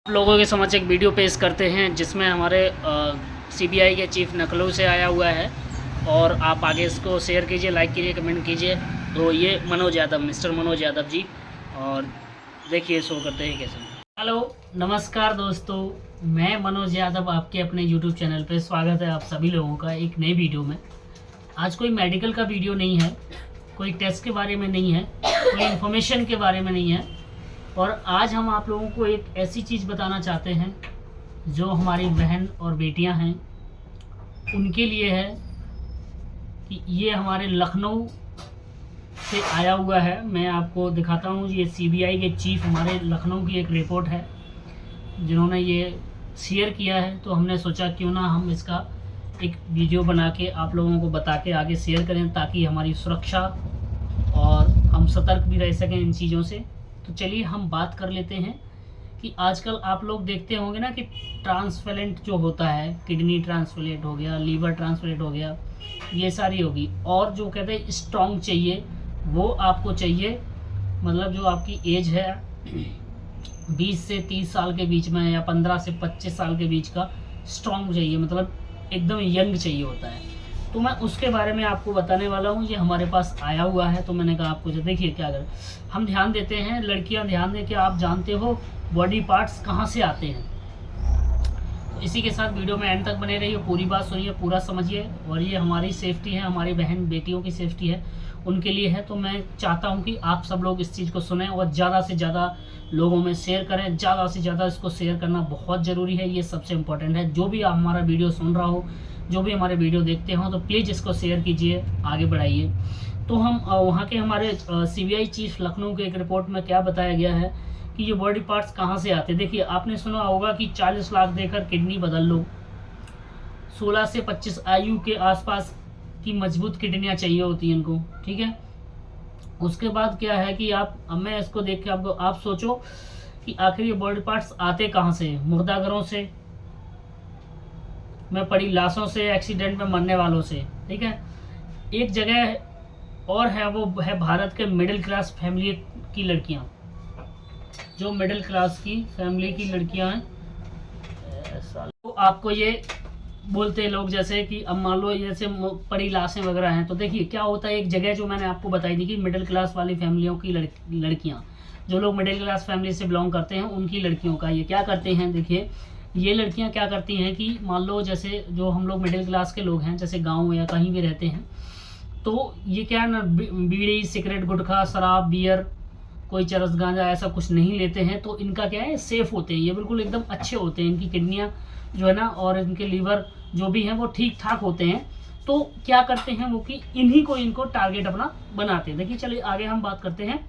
आप लोगों के समक्ष एक वीडियो पेश करते हैं जिसमें हमारे सीबीआई के चीफ लखनऊ से आया हुआ है और आप आगे इसको शेयर कीजिए, लाइक कीजिए, कमेंट कीजिए। तो ये मनोज यादव, मिस्टर मनोज यादव जी, और देखिए शो करते हैं कैसे। हेलो, नमस्कार दोस्तों, मैं मनोज यादव, आपके अपने यूट्यूब चैनल पे स्वागत है आप सभी लोगों का एक नई वीडियो में। आज कोई मेडिकल का वीडियो नहीं है, कोई टेस्ट के बारे में नहीं है, कोई इन्फॉर्मेशन के बारे में नहीं है, और आज हम आप लोगों को एक ऐसी चीज़ बताना चाहते हैं जो हमारी बहन और बेटियां हैं उनके लिए है कि ये हमारे लखनऊ से आया हुआ है। मैं आपको दिखाता हूँ, ये सीबीआई के चीफ हमारे लखनऊ की एक रिपोर्ट है जिन्होंने ये शेयर किया है। तो हमने सोचा क्यों ना हम इसका एक वीडियो बना के आप लोगों को बता के आगे शेयर करें, ताकि हमारी सुरक्षा और हम सतर्क भी रह सकें इन चीज़ों से। तो चलिए हम बात कर लेते हैं कि आजकल आप लोग देखते होंगे ना कि ट्रांसप्लांट जो होता है, किडनी ट्रांसप्लांट हो गया, लीवर ट्रांसप्लांट हो गया, ये सारी होगी। और जो कहते हैं स्ट्रॉन्ग चाहिए, वो आपको चाहिए, मतलब जो आपकी एज है 20 से 30 साल के बीच में या 15 से 25 साल के बीच का स्ट्रॉन्ग चाहिए, मतलब एकदम यंग चाहिए होता है। तो मैं उसके बारे में आपको बताने वाला हूँ। ये हमारे पास आया हुआ है, तो मैंने कहा आपको जो देखिए क्या कर हम ध्यान देते हैं, लड़कियां ध्यान दें कि आप जानते हो बॉडी पार्ट्स कहाँ से आते हैं। तो इसी के साथ वीडियो में एंड तक बने रहिए, पूरी बात सुनिए, पूरा समझिए। और ये हमारी सेफ्टी है, हमारी बहन बेटियों की सेफ्टी है, उनके लिए है। तो मैं चाहता हूँ कि आप सब लोग इस चीज़ को सुनें और ज़्यादा से ज़्यादा लोगों में शेयर करें। ज़्यादा से ज़्यादा इसको शेयर करना बहुत ज़रूरी है, ये सबसे इम्पोर्टेंट है। जो भी आप हमारा वीडियो सुन रहा हो, जो भी हमारे वीडियो देखते हो, तो प्लीज़ इसको शेयर कीजिए, आगे बढ़ाइए। तो हम वहाँ के हमारे सीबीआई चीफ लखनऊ के एक रिपोर्ट में क्या बताया गया है कि ये बॉडी पार्ट्स कहाँ से आते हैं। देखिए, आपने सुना होगा कि 40 लाख देकर किडनी बदल लो, 16 से 25 आयु के आसपास की मजबूत किडनियाँ चाहिए होती हैं इनको, ठीक है। उसके बाद क्या है कि अब मैं इसको देख के आप सोचो कि आखिर ये बॉडी पार्ट्स आते कहाँ से। मुर्दाघरों से, में पड़ी लाशों से, एक्सीडेंट में मरने वालों से, ठीक है। एक जगह और है, वो है भारत के मिडिल क्लास फैमिली की लड़कियां, जो मिडिल क्लास की फैमिली की लड़कियां हैं। तो आपको ये बोलते हैं लोग, जैसे कि अब मान लो जैसे पड़ी लाशें वगैरह हैं, तो देखिए क्या होता है। एक जगह जो मैंने आपको बताई थी कि मिडिल क्लास वाली फैमिलियों की लड़कियां, जो लोग मिडिल क्लास फैमिली से बिलोंग करते हैं, उनकी लड़कियों का ये क्या करते हैं। देखिए, ये लड़कियां क्या करती हैं कि मान लो जैसे जो हम लोग मिडिल क्लास के लोग हैं, जैसे गांव या कहीं भी रहते हैं, तो ये क्या है ना, बीड़ी, सिगरेट, गुटखा, शराब, बियर, कोई चरस, गांजा ऐसा कुछ नहीं लेते हैं। तो इनका क्या है, सेफ होते हैं, ये बिल्कुल एकदम अच्छे होते हैं। इनकी किडनियाँ जो है ना, और इनके लीवर जो भी हैं वो ठीक ठाक होते हैं। तो क्या करते हैं वो कि इनको टारगेट अपना बनाते हैं। देखिए, चलिए आगे हम बात करते हैं।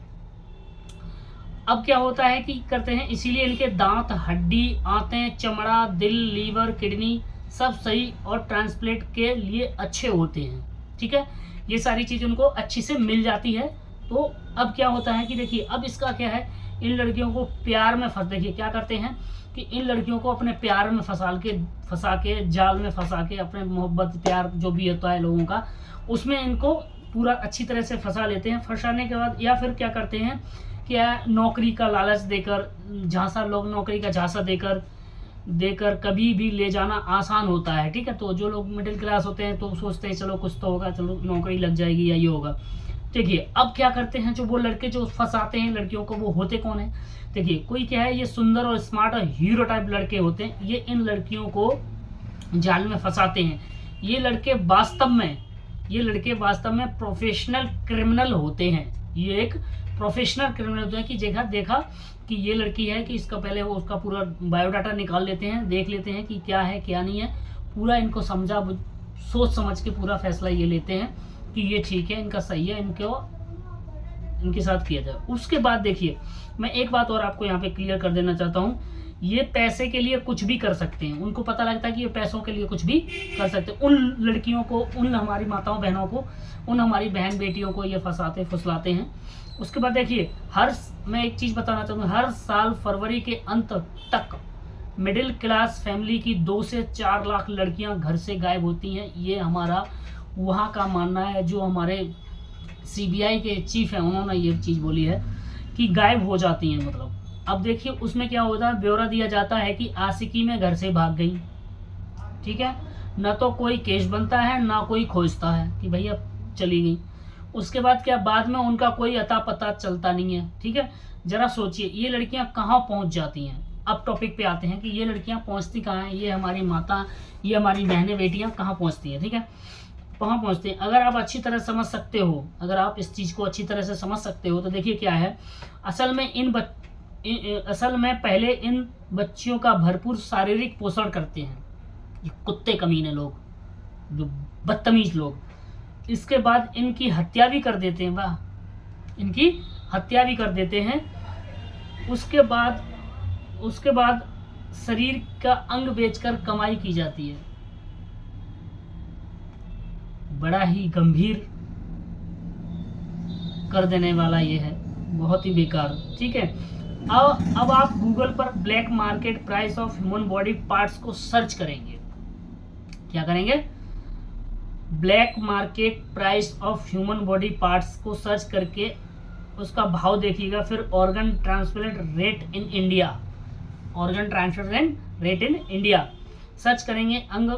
अब क्या होता है कि करते हैं, इसीलिए इनके दांत, हड्डी, आंतें, चमड़ा, दिल, लीवर, किडनी सब सही और ट्रांसप्लांट के लिए अच्छे होते हैं, ठीक है। ये सारी चीज़ उनको अच्छी से मिल जाती है। तो अब क्या होता है कि देखिए, अब इसका क्या है, इन लड़कियों को प्यार में देखिए क्या करते हैं कि इन लड़कियों को अपने प्यार में फंसा के जाल में फंसा के, अपने मोहब्बत प्यार जो भी होता है लोगों का, उसमें इनको पूरा अच्छी तरह से फंसा लेते हैं। फंसाने के बाद या फिर क्या करते हैं, क्या नौकरी का लालच देकर, झांसा, लोग नौकरी का झांसा देकर कभी भी ले जाना आसान होता है, ठीक है। तो जो लोग मिडिल क्लास होते हैं तो सोचते हैं चलो कुछ तो होगा, चलो नौकरी लग जाएगी या ये होगा। देखिए, अब क्या करते हैं जो वो लड़के जो फंसाते हैं लड़कियों को, वो होते कौन है। देखिए, कोई क्या है, ये सुंदर और स्मार्ट और हीरो टाइप लड़के होते हैं, ये इन लड़कियों को जाल में फंसाते हैं। ये लड़के वास्तव में प्रोफेशनल क्रिमिनल होते हैं। ये एक प्रोफेशनल क्रिमिनल होते हैं कि देखा कि ये लड़की है, कि इसका पहले वो उसका पूरा बायोडाटा निकाल लेते हैं, देख लेते हैं कि क्या है क्या नहीं है, पूरा इनको सोच समझ के पूरा फैसला ये लेते हैं कि ये ठीक है, इनका सही है, इनके साथ किया जाए। उसके बाद देखिए, मैं एक बात और आपको यहाँ पे क्लियर कर देना चाहता हूँ, ये पैसे के लिए कुछ भी कर सकते हैं। उनको पता लगता है कि ये पैसों के लिए कुछ भी कर सकते हैं। उन लड़कियों को, उन हमारी माताओं बहनों को, उन हमारी बहन बेटियों को ये फंसाते फुसलाते हैं। उसके बाद देखिए, मैं एक चीज़ बताना चाहूँगा, हर साल फरवरी के अंत तक मिडिल क्लास फैमिली की 2 से 4 लाख लड़कियां घर से गायब होती हैं। ये हमारा वहाँ का मानना है। जो हमारे सीबीआई के चीफ हैं, उन्होंने ये चीज़ बोली है कि गायब हो जाती हैं, मतलब अब देखिए उसमें क्या होता है, ब्यौरा दिया जाता है कि आशिकी में घर से भाग गई, ठीक है, ना तो कोई केस बनता है ना कोई खोजता है कि भैया चली गई। उसके बाद क्या, बाद में उनका कोई अता पता चलता नहीं है, ठीक है। जरा सोचिए ये लड़कियां कहाँ पहुंच जाती हैं। अब टॉपिक पे आते हैं कि ये लड़कियां पहुंचती कहाँ हैं, ये हमारी माता, ये हमारी बहनें बेटियां कहाँ पहुंचती हैं, ठीक है, कहाँ पहुंचते हैं। अगर आप अच्छी तरह समझ सकते हो, अगर आप इस चीज़ को अच्छी तरह से समझ सकते हो तो देखिए क्या है, असल में पहले इन बच्चियों का भरपूर शारीरिक पोषण करते हैं ये कुत्ते कमीने लोग, जो बदतमीज लोग। इसके बाद इनकी हत्या भी कर देते हैं, वाह, इनकी हत्या भी कर देते हैं। उसके बाद शरीर का अंग बेचकर कमाई की जाती है। बड़ा ही गंभीर कर देने वाला ये है, बहुत ही बेकार, ठीक है। अब आप गूगल पर black market price of human body parts को सर्च करेंगे। क्या करेंगे, black market price of human body parts को सर्च करके उसका भाव देखिएगा। फिर organ transplant rate in India, organ transplant rate in India search करेंगे। अंग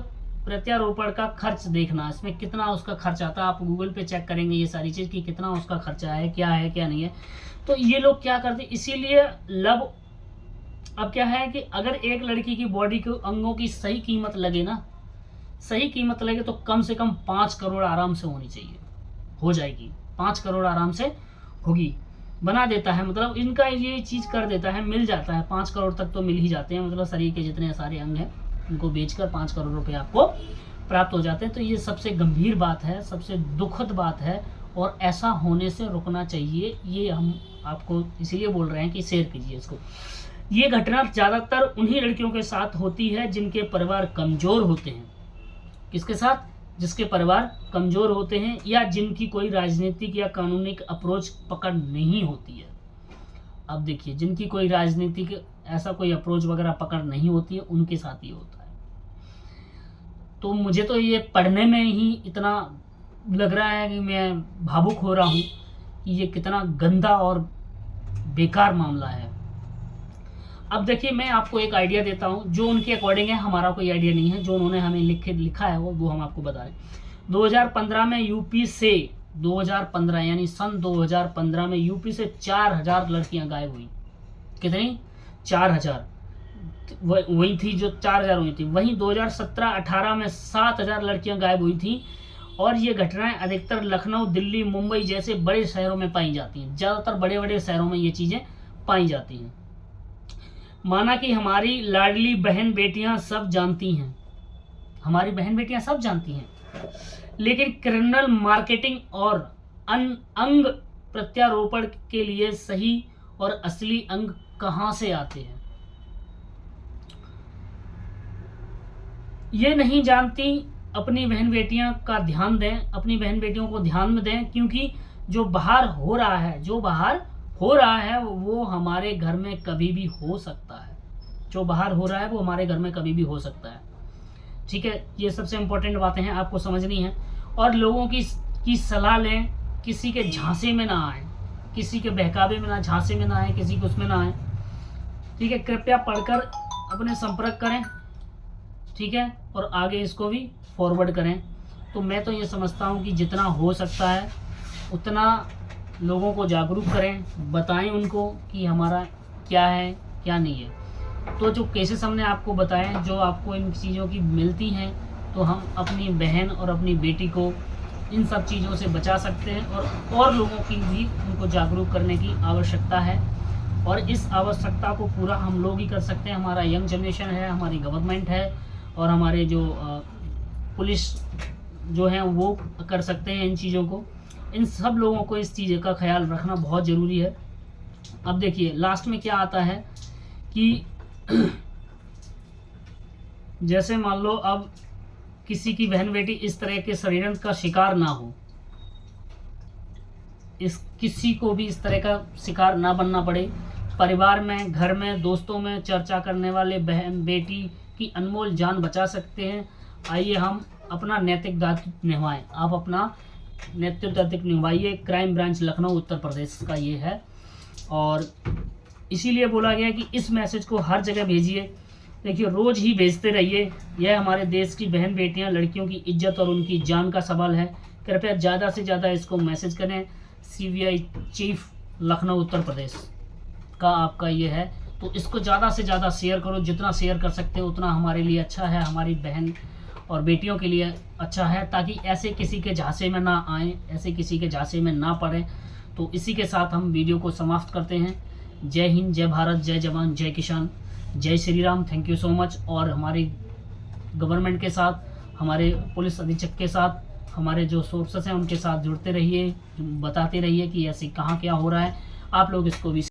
प्रत्यारोपण का खर्च देखना, इसमें कितना उसका खर्च आता है। आप गूगल पे चेक करेंगे ये सारी चीज़ कि कितना उसका खर्चा है क्या नहीं है। तो ये लोग क्या करते, इसीलिए अब क्या है कि अगर एक लड़की की बॉडी के अंगों की सही कीमत लगे ना, सही कीमत लगे तो कम से कम 5 करोड़ आराम से होनी चाहिए, हो जाएगी, 5 करोड़ आराम से होगी, बना देता है। मतलब इनका ये चीज़ कर देता है, मिल जाता है, 5 करोड़ तक तो मिल ही जाते हैं। मतलब शरीर के जितने सारे अंग हैं उनको बेचकर 5 करोड़ रुपए आपको प्राप्त हो जाते हैं। तो ये सबसे गंभीर बात है, सबसे दुखद बात है, और ऐसा होने से रुकना चाहिए। ये हम आपको इसीलिए बोल रहे हैं कि शेयर कीजिए इसको। ये घटना ज़्यादातर उन्हीं लड़कियों के साथ होती है जिनके परिवार कमज़ोर होते हैं। किसके साथ, जिसके परिवार कमज़ोर होते हैं या जिनकी कोई राजनीतिक या कानूनी अप्रोच पकड़ नहीं होती है। अब देखिए, जिनकी कोई राजनीतिक ऐसा कोई अप्रोच वगैरह पकड़ नहीं होती है, उनके साथ ये होता है। तो मुझे तो ये पढ़ने में ही इतना लग रहा है कि मैं भावुक हो रहा हूँ कि ये कितना गंदा और बेकार मामला है। अब देखिए, मैं आपको एक आइडिया देता हूँ जो उनके अकॉर्डिंग है, हमारा कोई आइडिया नहीं है। जो उन्होंने हमें लिखा है वो हम आपको बता रहे हैं। 2015 में यूपी से 2015 यानी सन 2015 में यूपी से 4000 लड़कियां गायब हुई। कितनी? 4000 वही थी जो 4000 हुई थी। वहीं 2017-18 में 7000 लड़कियां गायब हुई थी। और ये घटनाएं अधिकतर लखनऊ, दिल्ली, मुंबई जैसे बड़े शहरों में पाई जाती हैं। ज़्यादातर बड़े बड़े शहरों में ये चीज़ें पाई जाती हैं। माना कि हमारी लाडली बहन बेटियां सब जानती हैं, हमारी बहन बेटियां सब जानती हैं, लेकिन क्रिमिनल मार्केटिंग और अंग प्रत्यारोपण के लिए सही और असली अंग कहां से आते हैं ये नहीं जानती। अपनी बहन बेटियां का ध्यान दें, अपनी बहन बेटियों को ध्यान में दें, क्योंकि जो बाहर हो रहा है वो हमारे घर में कभी भी हो सकता है। जो बाहर हो रहा है वो हमारे घर में कभी भी हो सकता है, ठीक है। ये सबसे इम्पोर्टेंट बातें हैं, आपको समझनी है। और लोगों की सलाह लें, किसी के झांसे में ना आए, किसी के बहकावे में ना, झांसे में ना आए, किसी के उसमें ना आए, ठीक है। कृपया पढ़कर अपने संपर्क करें, ठीक है, और आगे इसको भी फॉरवर्ड करें। तो मैं तो ये समझता हूँ कि जितना हो सकता है उतना लोगों को जागरूक करें, बताएं उनको कि हमारा क्या है क्या नहीं है। तो जो केसेस हमने आपको बताएं, जो आपको इन चीज़ों की मिलती हैं, तो हम अपनी बहन और अपनी बेटी को इन सब चीज़ों से बचा सकते हैं। और लोगों की भी उनको जागरूक करने की आवश्यकता है, और इस आवश्यकता को पूरा हम लोग ही कर सकते हैं। हमारा यंग जनरेशन है, हमारी गवर्नमेंट है, और हमारे जो पुलिस जो हैं वो कर सकते हैं इन चीज़ों को। इन सब लोगों को इस चीज़ का ख्याल रखना बहुत ज़रूरी है। अब देखिए लास्ट में क्या आता है कि जैसे मान लो अब किसी की बहन बेटी इस तरह के षड्यंत्र का शिकार ना हो, किसी को भी इस तरह का शिकार ना बनना पड़े। परिवार में, घर में, दोस्तों में चर्चा करने वाले बहन बेटी की अनमोल जान बचा सकते हैं। आइए हम अपना नैतिक दायित्व निभाएं। आप अपना नैतिक दायित्व निभाइए। क्राइम ब्रांच लखनऊ उत्तर प्रदेश का ये है। और इसीलिए बोला गया कि इस मैसेज को हर जगह भेजिए। देखिए, रोज़ ही भेजते रहिए। यह हमारे देश की बहन बेटियां, लड़कियों की इज्जत और उनकी जान का सवाल है। कृपया ज़्यादा से ज़्यादा इसको मैसेज करें। CBI चीफ लखनऊ उत्तर प्रदेश का आपका ये है, तो इसको ज़्यादा से ज़्यादा शेयर करो। जितना शेयर कर सकते हो उतना हमारे लिए अच्छा है, हमारी बहन और बेटियों के लिए अच्छा है, ताकि ऐसे किसी के झांसे में ना आए, ऐसे किसी के झांसे में ना पड़े। तो इसी के साथ हम वीडियो को समाप्त करते हैं। जय हिंद, जय भारत, जय जवान, जय किसान, जय Shri Ram. Thank you so much. और हमारी गवर्नमेंट के साथ, हमारे पुलिस अधीक्षक के साथ, हमारे जो सोर्सेस हैं उनके साथ जुड़ते रहिए, बताते रहिए कि ऐसे कहाँ क्या हो रहा है। आप लोग इसको भी